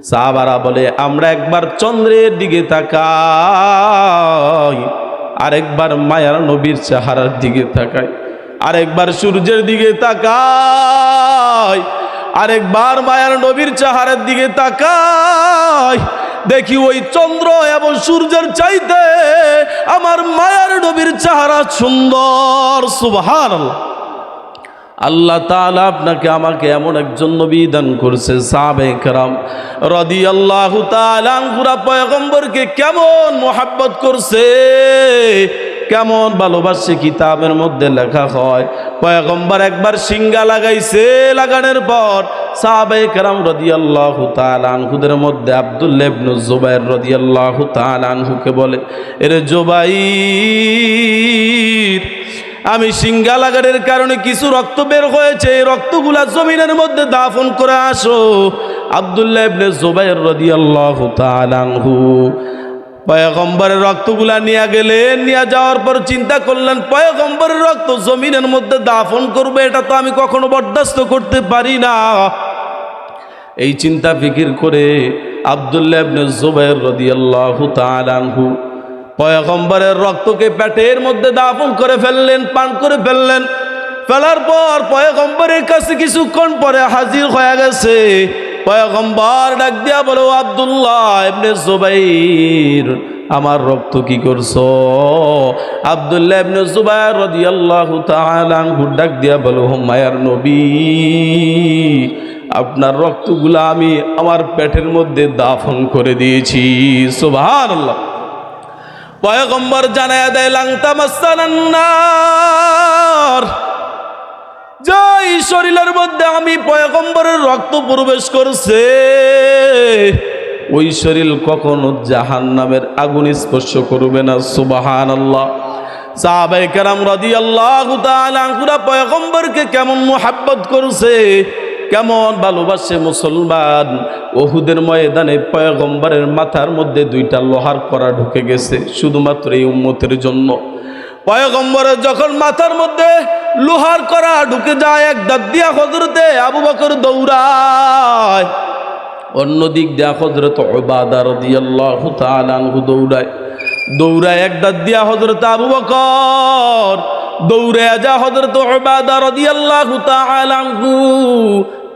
সাহাবারা বলে আমরা একবার চন্দ্রের দিকে তাকাই, আরেকবার মায়ার নবীর চেহারার দিকে তাকাই, আরেকবার সূর্যের দিকে তাকাই, আরেকবার মায়ার নবীর চেহারার দিকে তাকাই, দেখি ওই চন্দ্র এবং সূর্যের চাইতে আমার মায়ার নবীর চেহারা সুন্দর। সুবহানাল্লাহ। আল্লাহ তাআলা আপনাকে আমাকে এমন একজন নবী দান করছে, সাহাবায়ে কেরাম রাদিয়াল্লাহু তাআলা আনহুরা পয়গম্বরকে কেমন মোহাব্বত করছে, কেমন ভালোবাসে, কিতাবের মধ্যে লেখা হয় পয়গম্বর একবার সিঙ্গা লাগাইছে, লাগানোর পর সাহাবায়ে কেরাম রাদিয়াল্লাহু তাআলা আনহুদের মধ্যে আব্দুল্লাহ ইবনে জুবাইর রাদিয়াল্লাহু তাআলা আনহুকে বলে, এরে জুবাইর, আমি সিঙ্গা লাগানোর কারণে কিছু রক্ত বের হয়েছে, এই রক্তগুলা জমিনের মধ্যে দাফন করে আসো। আব্দুল্লাহ ইবনে জুবাইর রাদিয়াল্লাহু তাআলা আনহু পয়গম্বরের রক্তগুলা নিয়ে গেলেন, নিয়ে যাওয়ার পর চিন্তা করলেন পয়গম্বরের রক্ত জমিনের মধ্যে দাফন করবে, এটা তো আমি কখনো বরদাস্ত করতে পারি না। এই চিন্তা ফিকির করে আব্দুল্লাহ ইবনে জুবাইর রাদিয়াল্লাহু তাআলা আনহু পয়গম্বরের রক্তকে পেটের মধ্যে দাফন করে ফেললেন, পান করে ফেললেন। ফেলার পর পয়গম্বরের কাছে কিছুক্ষণ পরে হাজির হয়ে গেছে। পয়গম্বর ডাক দিয়া বলো, আব্দুল্লাহ ইবনে জুবাইর, আমার রক্ত কি করছো? আব্দুল্লাহ ইবনে জুবাইর রাদিয়াল্লাহু তাআলা আনহু ডাক দিয়া বলো, মায়ার নবী, আপনার রক্তগুলা আমি আমার পেটের মধ্যে দাফন করে দিয়েছি। সুবহানাল্লাহ। পয়গম্বর জানায়া দেয়, লাং তামাসসানান নার, যেই শরীরের মধ্যে আমি পয়গম্বরের রক্ত প্রবেশ করছে ওই শরীর কখনো জাহান্নামের আগুন স্পর্শ করবে না। সুবহানাল্লাহ। সাহাবায়ে কেরাম রাদিয়াল্লাহু তাআলা আনহুরা পয়গম্বরকে কেমন মুহাব্বত করছে, কেমন ভালোবাসে মুসলমান। উহুদের ময়দানে পয়গম্বরের মাথার মধ্যে দুইটা লোহার কড়া ঢুকে গেছে শুধুমাত্র এই উম্মতের জন্য। পয়গম্বরের যখন মাথার মধ্যে লোহার কড়া ঢুকে যায়, এক দাঁত দিয়া হযরতে আবু বকর দৌড়ায়, অন্য দিক দিয়া হযরত উবাদা রাদিয়াল্লাহু তাআলা আনহু দৌড়ায় এক দাঁত দিয়া হযরত আবু বকর দৌড়ে যা হযরত উবাদা রাদিয়াল্লাহু তাআলা আনহু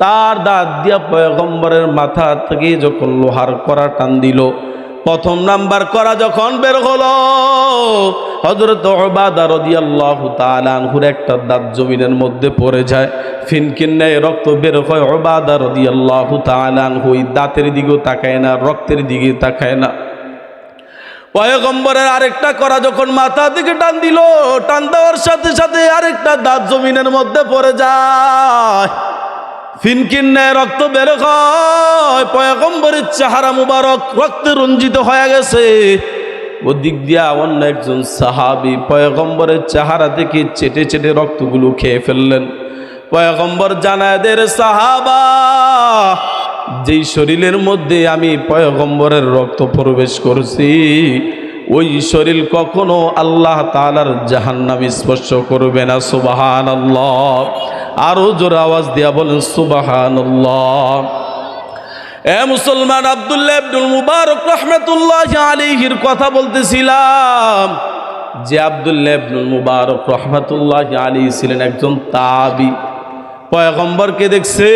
তার দাঁত দিয়া পয়গম্বরের মাথা থেকে যখন লোহার কড়া টান দিল, প্রথম নাম্বার কড়া যখন বের হলো, হযরত উবাদা রাদিয়াল্লাহু তাআলা আনহুর একটা দাঁত জমিনের মধ্যে পড়ে যায়, ফিনকিন্নায় রক্ত বের হয়। উবাদা রাদিয়াল্লাহু তাআলা আনহু ওই দাঁতের দিকেও তাকায় না, রক্তের দিকে তাকায় না। পয়গম্বরের আরেকটা কড়া যখন মাথা দিকে টান দিল, টান দেওয়ার সাথে সাথে আরেকটা দাঁত জমিনের মধ্যে পড়ে যায়, ফিনকিন্নায় রক্ত বের হয়। পয়গম্বরের চেহারা মুবারক রক্তে রঞ্জিত হয়ে গেছে। ওদিক দিয়া অন্য একজন সাহাবী পয়গম্বরের চেহারা থেকে চেটে চেটে রক্তগুলো খেয়ে ফেললেন। পয়গম্বর জানায় দের সাহাবা, যেই শরীরের মধ্যে আমি পয়গম্বরের রক্ত প্রবেশ করছি ওই শরীর কখনো আল্লাহ তাআলার জাহান্নাম স্পর্শ করবে না। সুবহানাল্লাহ। আরো জোরে আওয়াজ দিয়া বলেন সুবহানাল্লাহ। এ মুসলমান, আব্দুল্লাহ ইবনুল মুবারক রাহমাতুল্লাহি আলাইহির কথা বলতেছিলাম, যে আব্দুল্লাহ ইবনুল মুবারক রাহমাতুল্লাহি আলাইহি ছিলেন একজন তাবী। পয়গম্বরকে দেখছে,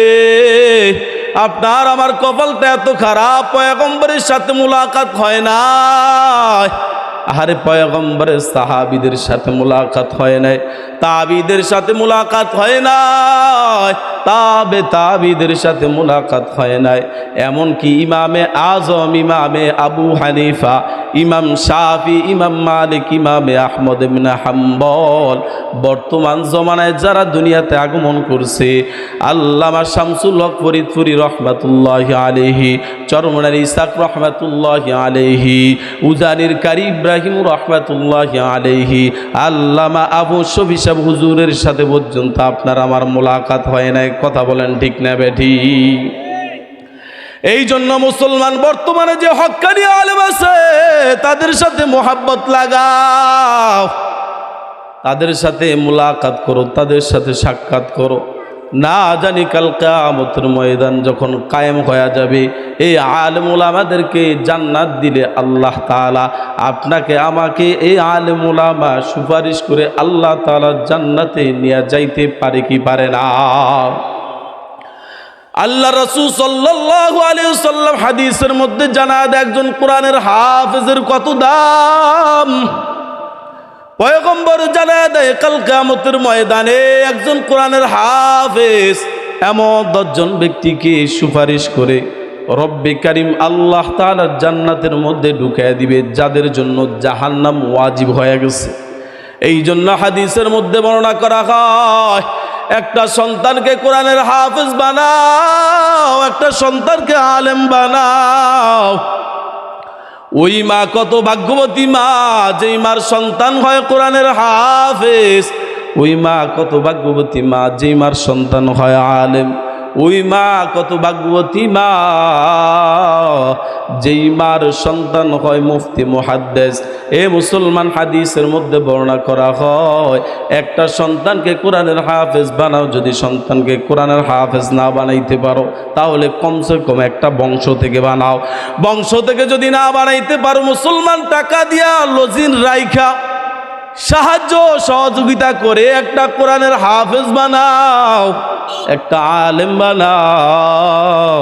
আপনার আমার কপালটা এত খারাপ, পয়গম্বরের সাথে মুলাকাত হয় না। আরে পয়গম্বরের সাহাবীদের সাথে মুলাকাত হয় নাই, তাবিদের সাথে মুলাকাত হয় নাই, তাবিদের সাথে মুলাকাত হয় নাই। এমনকি ইমামে আজম, ইমামে আবু হানিফা, ইমাম শাফি, ইমাম মালিক, ইমামে আহমদ ইবনে হাম্বল, বর্তমান জমানায় যারা দুনিয়াতে আগমন করছে, আল্লামা শামসুল হক ফরিদপুরি রহমাতুল্লাহি আলাইহি, চরমনার ইসাক রহমাতুল্লাহি আলাইহি, উজানির কারি ইব্রাহিম রহমাতুল্লাহি আলাইহি, আল্লামা আবু শফি সাহেব হুজুরের সাথে পর্যন্ত আপনার আমার মোলাকাত হয় নাই। কথা বলেন ঠিক না বেঠি? এই জন্য মুসলমান বর্তমানে যে হক্কানি আলেম আছে তাদের সাথে মোহাব্বত লাগাও, তাদের সাথে মুলাকাত করো, তাদের সাথে সাক্ষাৎ করো। না জানি কাল কিয়ামতের ময়দান যখন কায়েম হয়ে যাবে, এই আলেম ওলামাদেরকে জান্নাত দিলে আল্লাহ তাআলা আপনাকে আমাকে এই আলেম ওলামা সুপারিশ করে আল্লাহ তাআলা জান্নাতে নিয়ে যাইতে পারে কি পারে না? আল্লাহ রাসূল সাল্লাল্লাহু আলাইহি ওয়াসাল্লাম হাদিসের মধ্যে জানায় একজন কোরআনের হাফেজের কত দাম। পয়গম্বর জানায় দেয় কাল কিয়ামতের ময়দানে একজন কোরআনের হাফেজ এমন 10 জন ব্যক্তিকে সুপারিশ করে রব্বে কারীম আল্লাহ তাআলা জান্নাতের মধ্যে ঢুকায় দিবে, যাদের জন্য জাহান্নাম ওয়াজিব হয়ে গেছে। এই জন্য হাদিসের মধ্যে বর্ণনা করা হয়, একটা সন্তানকে কোরআনের হাফেজ বানাও, একটা সন্তানকে আলেম বানাও। ওই মা কত ভাগ্যবতী মা, যেই মার সন্তান হয় কোরআনের হাফেজ। ওই মা কত ভাগ্যবতী মা, যেই মার সন্তান হয় আলেম। ওই মা কত ভাগ্যবতী মা, যেই মার সন্তান হয় মুফতি মুহাদ্দিস। এ মুসলমান, হাদিসের মধ্যে বর্ণনা করা হয়, একটা সন্তানকে কোরআনের হাফেজ বানাও। যদি সন্তানকে কোরআনের হাফেজ না বানাইতে পারো, তাহলে কমসে কম একটা বংশ থেকে বানাও। বংশ থেকে যদি না বানাইতে পারো, মুসলমান টাকা দিয়া লজিন রাইখা সাহায্য সহযোগিতা করে একটা কোরআনের হাফেজ বানাও, একটা আলেম বানাও,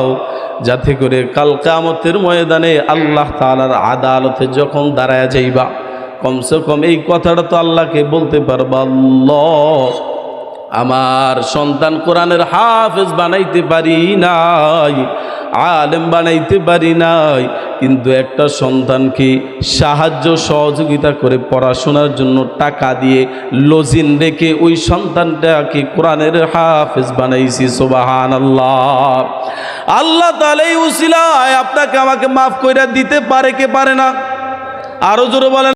যাতে করে কাল কিয়ামতের ময়দানে আল্লাহ তাআলার আদালতে যখন দাঁড়ায় যাইবা, কমসে কম এই কথাটা তো আল্লাহকে বলতে পারবা, আল্লাহ আমার সন্তান কোরআনের হাফেজ বানাইতে পারি নাই, আলেম বানাইতে পারি নাই, কিন্তু একটা সন্তানকে সাহায্য সহযোগিতা করে পড়াশোনার জন্য টাকা দিয়ে লজিন রেখে ওই সন্তানটাকে কোরআনের হাফেজ বানাইছি। সুবহানাল্লাহ। আল্লাহ তাআলা এই উসিলায় আপনাকে আমাকে মাফ কইরা দিতে পারে কে পারে না? আরো জোরে বলেন।